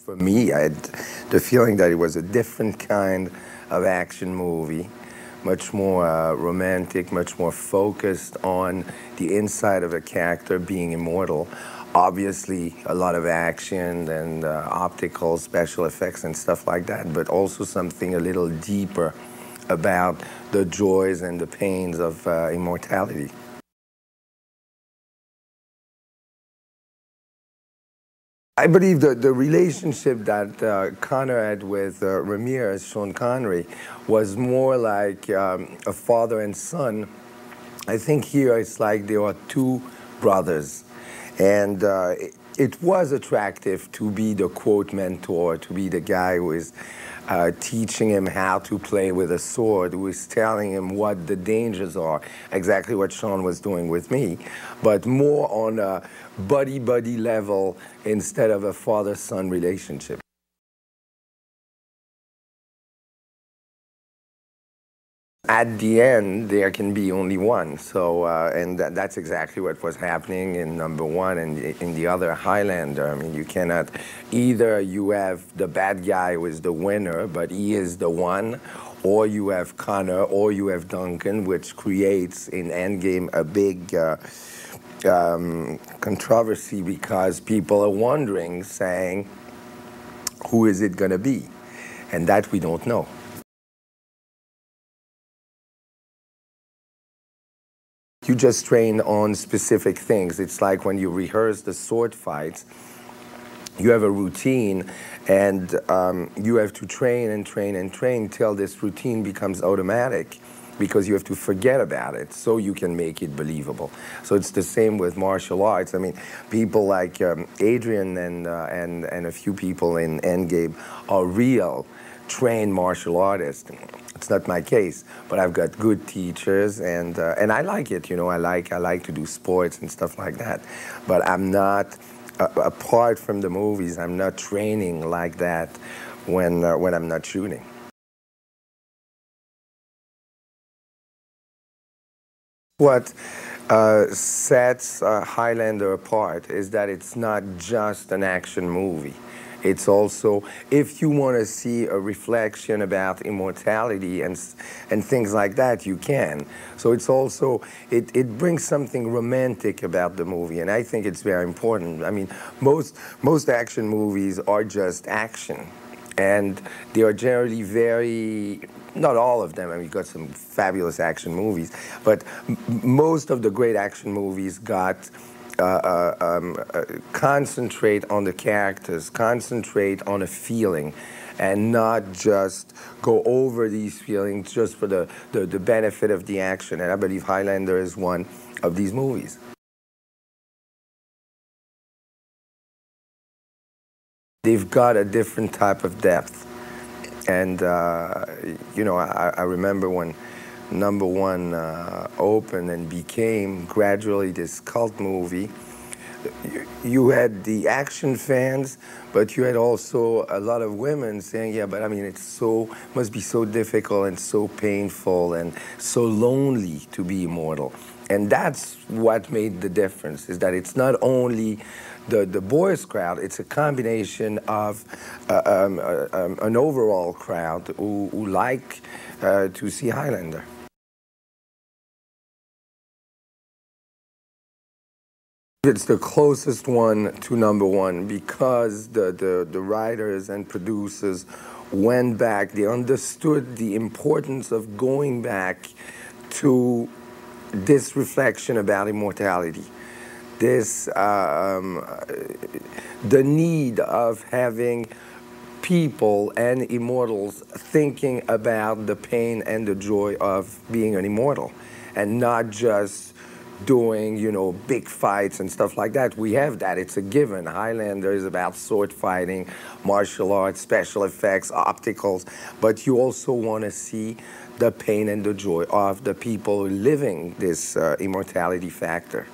For me, I had the feeling that it was a different kind of action movie, much more romantic, much more focused on the inside of a character being immortal. Obviously, a lot of action and optical special effects and stuff like that, but also something a little deeper about the joys and the pains of immortality. I believe the relationship that Connor had with Ramirez, Sean Connery, was more like a father and son. I think here it's like there are two brothers. And it was attractive to be the quote mentor, to be the guy who is teaching him how to play with a sword, who is telling him what the dangers are, exactly what Sean was doing with me, but more on a buddy-buddy level instead of a father-son relationship. At the end, there can be only one. So, and that's exactly what was happening in number one and in the other Highlander. I mean, you cannot, either you have the bad guy who is the winner, but he is the one, or you have Connor, or you have Duncan, which creates in Endgame a big controversy because people are wondering, saying, who is it going to be? And that we don't know. You just train on specific things. It's like when you rehearse the sword fights, you have a routine, and you have to train and train and train till this routine becomes automatic, because you have to forget about it so you can make it believable. So it's the same with martial arts. I mean, people like Adrian and a few people in Endgame are real trained martial artists. It's not my case, but I've got good teachers, and I like it. You know, I like to do sports and stuff like that. But I'm not, apart from the movies, I'm not training like that when I'm not shooting. What sets Highlander apart is that it's not just an action movie. It's also, if you want to see a reflection about immortality and things like that, you can. So it's also, it brings something romantic about the movie, and I think it's very important. I mean, most action movies are just action, and they are generally very, not all of them, I mean, you've got some fabulous action movies, but most of the great action movies got concentrate on the characters, concentrate on a feeling, and not just go over these feelings just for the benefit of the action. And I believe Highlander is one of these movies. They've got a different type of depth. And, you know, I remember when number one opened and became gradually this cult movie, you had the action fans, but you had also a lot of women saying, yeah, but I mean, must be so difficult and so painful and so lonely to be immortal. And that's what made the difference, is that it's not only the boys crowd, it's a combination of an overall crowd who like to see Highlander. It's the closest one to number one because the writers and producers went back. They understood the importance of going back to this reflection about immortality. This, the need of having people and immortals thinking about the pain and the joy of being an immortal, and not just doing, you know, big fights and stuff like that. We have that, it's a given. Highlander is about sword fighting, martial arts, special effects, opticals, but you also want to see the pain and the joy of the people living this immortality factor.